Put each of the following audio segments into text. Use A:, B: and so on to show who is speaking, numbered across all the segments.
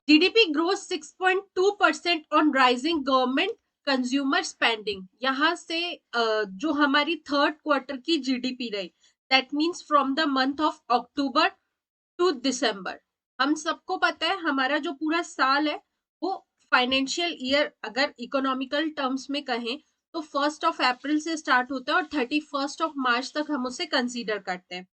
A: GDP growth 6.2% on rising government consumer spending. यहाँ से जो हमारी थर्ड क्वार्टर की जीडीपी रही, that means from the month of October to December. हम सबको पता है हमारा जो पूरा साल है वो फाइनेंशियल ईयर अगर इकोनॉमिकल टर्म्स में कहें तो 1 अप्रैल से स्टार्ट होता है और 31 मार्च तक हम उसे कंसीडर करते हैं।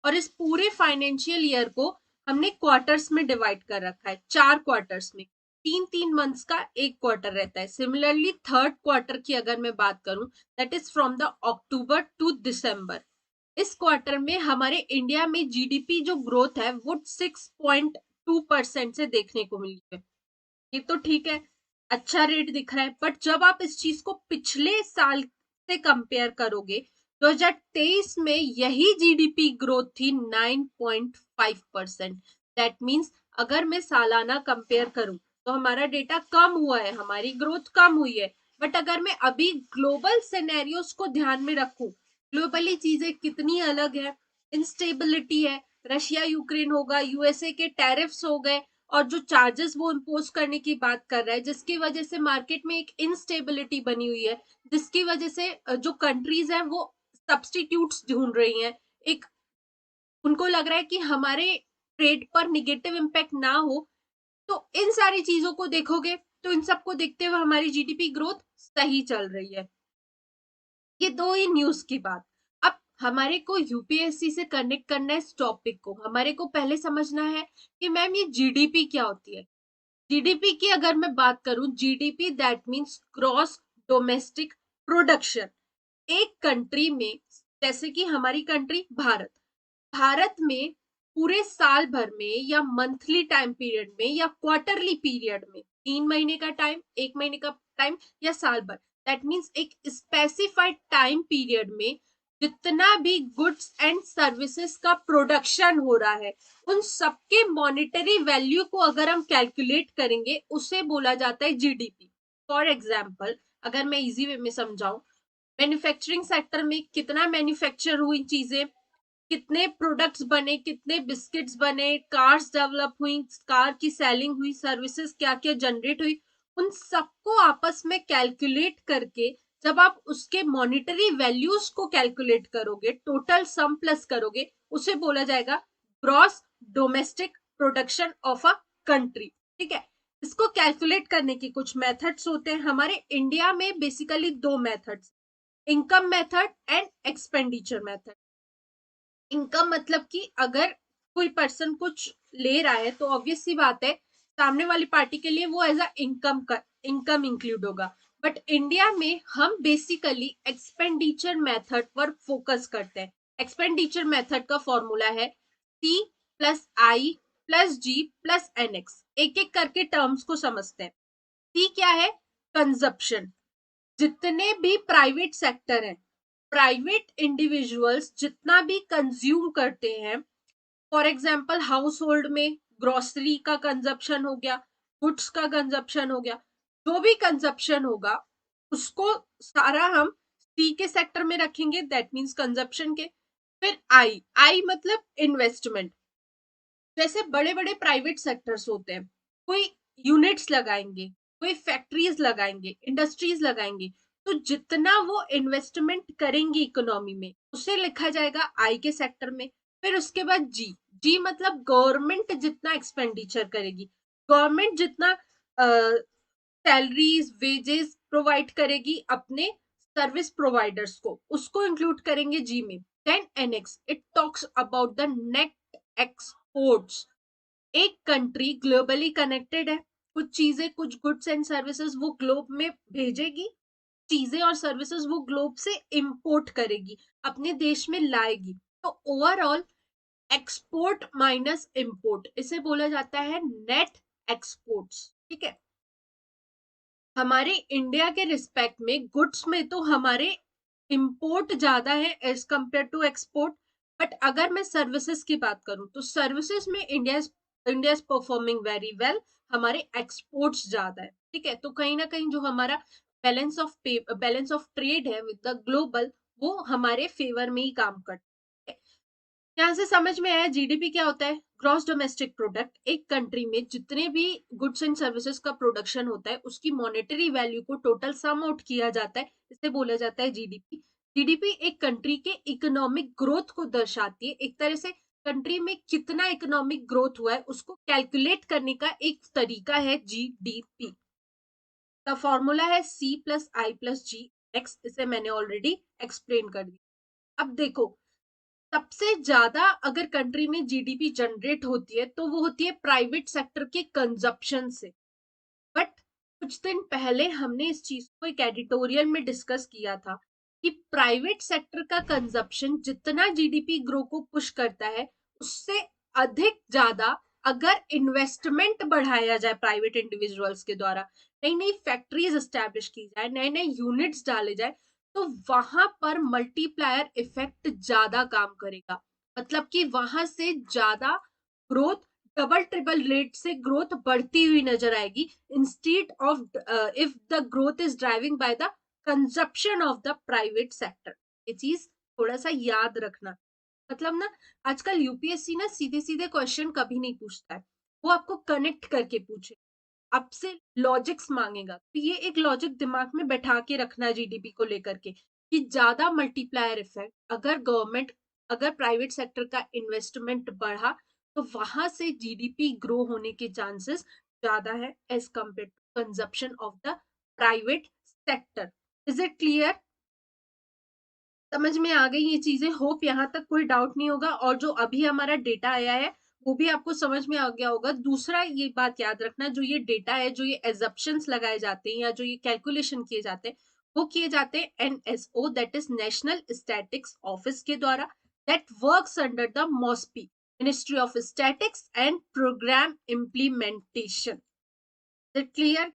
A: और इस पूरे फाइनेंशियल ईयर को हमने क्वार्टर्स में डिवाइड कर रखा है, 4 क्वार्टर्स में। 3-3 मंथ्स का एक क्वार्टर रहता है। सिमिलरली थर्ड क्वार्टर की अगर मैं बात करूं, that is from the October to December. इस क्वार्टर में हमारे इंडिया में जीडीपी जो ग्रोथ है वो 6.2% से देखने को मिली है। ये तो ठीक है, अच्छा रेट दिख रहा है, बट जब आप इस चीज को पिछले साल से कंपेयर करोगे, 2023 में यही जीडीपी ग्रोथ थी 9.5%। दैट मीन्स अगर मैं सालाना कंपेयर करूं तो हमारा डेटा कम हुआ है, हमारी ग्रोथ कम हुई है। बट अगर मैं अभी ग्लोबल सिनेरियोस को ध्यान में रखूं, ग्लोबली चीजें कितनी अलग है, इंस्टेबिलिटी है, रशिया यूक्रेन होगा, यूएसए के टैरिफ्स हो गए, और जो चार्जेस वो इम्पोज करने की बात कर रहा है, जिसकी वजह से मार्केट में एक इनस्टेबिलिटी बनी हुई है, जिसकी वजह से जो कंट्रीज हैं वो सब्स्टिट्यूट्स ढूंढ रही हैं। एक उनको लग रहा है कि हमारे ट्रेड पर निगेटिव इम्पैक्ट ना हो। तो इन सारी चीजों को देखोगे तो इन सबको देखते हुए हमारी जीडीपी ग्रोथ सही चल रही है। ये दो ही न्यूज की बात। अब हमारे को यूपीएससी से कनेक्ट करना है इस टॉपिक को। हमारे को पहले समझना है कि मैम ये जीडीपी क्या होती है। जीडीपी की अगर मैं बात करूं, GDP that means gross domestic production. एक कंट्री में, जैसे कि हमारी कंट्री भारत, भारत में पूरे साल भर में या मंथली टाइम पीरियड में या क्वार्टरली पीरियड में, 3 महीने का टाइम, 1 महीने का टाइम या साल भर, दैट मीन्स एक स्पेसिफाइड टाइम पीरियड में जितना भी गुड्स एंड सर्विसेज का प्रोडक्शन हो रहा है, उन सबके मॉनेटरी वैल्यू को अगर हम कैलकुलेट करेंगे उसे बोला जाता है जीडीपी। फॉर एग्जाम्पल, अगर मैं इजी वे में समझाऊं, मैन्युफैक्चरिंग सेक्टर में कितना मैन्युफैक्चर हुई चीजें, कितने प्रोडक्ट्स बने, कितने बिस्किट्स बने, कार्स डेवलप हुई, कार की सेलिंग हुई, सर्विसेज क्या क्या जनरेट हुई, उन सबको आपस में कैलकुलेट करके जब आप उसके मॉनिटरी वैल्यूज को कैलकुलेट करोगे, टोटल सम प्लस करोगे, उसे बोला जाएगा gross domestic production of a country. ठीक है, इसको कैलकुलेट करने के कुछ मेथड्स होते हैं। हमारे इंडिया में बेसिकली दो methods, income method and expenditure method. Income मतलब कि अगर कोई पर्सन कुछ ले रहा है तो ऑब्वियस सी बात है सामने वाली पार्टी के लिए वो एज अ इनकम इंक्लूड होगा। बट इंडिया में हम बेसिकली एक्सपेंडिचर मेथड पर फोकस करते हैं। एक्सपेंडिचर मेथड का फॉर्मूला है सी प्लस आई प्लस जी प्लस एन एक्स। एक एक करके टर्म्स को समझते हैं। सी क्या है? कंजप्शन। जितने भी प्राइवेट सेक्टर हैं, प्राइवेट इंडिविजुअल्स जितना भी कंज्यूम करते हैं, फॉर एग्जाम्पल हाउस होल्ड में ग्रोसरी का कंजप्शन हो गया, गुड्स का कंजप्शन हो गया, जो भी कंजप्शन होगा उसको सारा हम सी के सेक्टर में रखेंगे, दैट मीन्स कंजप्शन के। फिर आई, आई मतलब इन्वेस्टमेंट। जैसे बड़े बड़े प्राइवेट सेक्टर्स होते हैं, कोई यूनिट्स लगाएंगे, कोई फैक्ट्रीज लगाएंगे, इंडस्ट्रीज लगाएंगे, तो जितना वो इन्वेस्टमेंट करेंगी इकोनॉमी में उसे लिखा जाएगा आई के सेक्टर में। फिर उसके बाद जी, जी मतलब गवर्नमेंट जितना एक्सपेंडिचर करेगी, गवर्नमेंट जितना सैलरीज वेजेस प्रोवाइड करेगी अपने सर्विस प्रोवाइडर्स को, उसको इंक्लूड करेंगे जी में। Then NX, it talks about the net exports. एक कंट्री ग्लोबली कनेक्टेड है, कुछ चीजें कुछ गुड्स एंड सर्विसेज वो ग्लोब में भेजेगी, चीजें और सर्विसेज वो ग्लोब से इंपोर्ट करेगी, अपने देश में लाएगी। तो ओवरऑल एक्सपोर्ट माइनस इंपोर्ट, इसे बोला जाता है नेट एक्सपोर्ट्स। ठीक है, हमारे इंडिया के रिस्पेक्ट में गुड्स में तो हमारे इंपोर्ट ज्यादा है as compare to export. But अगर मैं सर्विसेज की बात करूं तो सर्विसेज में India is performing very well, हमारे एक्सपोर्ट्स ज्यादा है। ठीक है, तो कहीं ना कहीं जो हमारा बैलेंस ऑफ ट्रेड है विद द ग्लोबल, वो हमारे फेवर में ही काम करता है। यहाँ से समझ में आया जीडीपी क्या होता है? Gross domestic product. एक कंट्री में जितने भी गुड्स एंड सर्विसेज का प्रोडक्शन होता है उसकी मॉनेटरी वैल्यू को टोटल सम आउट किया जाता है, इसे बोला जाता है जीडीपी। जीडीपी एक कंट्री के इकोनॉमिक ग्रोथ को दर्शाती है, एक तरह से कंट्री में कितना इकोनॉमिक ग्रोथ हुआ है उसको कैलकुलेट करने का एक तरीका है जीडीपी। द फॉर्मूला है सी प्लस आई प्लस जी एक्स, इसे मैंने ऑलरेडी एक्सप्लेन कर दिया। अब देखो, सबसे ज्यादा अगर कंट्री में जीडीपी जनरेट होती है तो वो होती है प्राइवेट सेक्टर के कंजप्शन से। बट कुछ दिन पहले हमने इस चीज को एक एडिटोरियल में डिस्कस किया था कि प्राइवेट सेक्टर का कंजप्शन जितना जीडीपी ग्रो को पुश करता है उससे अधिक ज्यादा अगर इन्वेस्टमेंट बढ़ाया जाए प्राइवेट इंडिविजुअल्स के द्वारा, नई नई फैक्ट्रीज एस्टेब्लिश की जाए, नए नए यूनिट्स डाले जाए, तो वहां पर मल्टीप्लायर इफेक्ट ज्यादा काम करेगा। मतलब कि वहां से ज्यादा ग्रोथ, डबल ट्रिपल रेट से ग्रोथ बढ़ती हुई नजर आएगी, instead of if the growth is driving by the consumption of the private sector. ये चीज थोड़ा सा याद रखना। मतलब ना, आजकल यूपीएससी ना सीधे सीधे क्वेश्चन कभी नहीं पूछता है, वो आपको कनेक्ट करके पूछे, आपसे लॉजिक्स मांगेगा। तो ये एक लॉजिक दिमाग में बैठा के रखना है जीडीपी को लेकर के, कि ज्यादा मल्टीप्लायर इफेक्ट अगर गवर्नमेंट, अगर प्राइवेट सेक्टर का इन्वेस्टमेंट बढ़ा तो वहां से जीडीपी ग्रो होने के चांसेस ज्यादा है as compare to consumption of the private sector. Is it clear? समझ में आ गई ये चीजें? होप यहाँ तक कोई डाउट नहीं होगा। और जो अभी हमारा डेटा आया है वो भी आपको समझ में आ गया होगा। दूसरा ये बात याद रखना, जो ये डेटा है, जो ये एजप्शंस लगाए जाते हैं या जो ये कैलकुलेशन किए जाते हैं, वो किए जाते हैं NSO, that is national statistics office के द्वारा, that works under the MoSPI, ministry of statistics and programme implementation. Is it clear?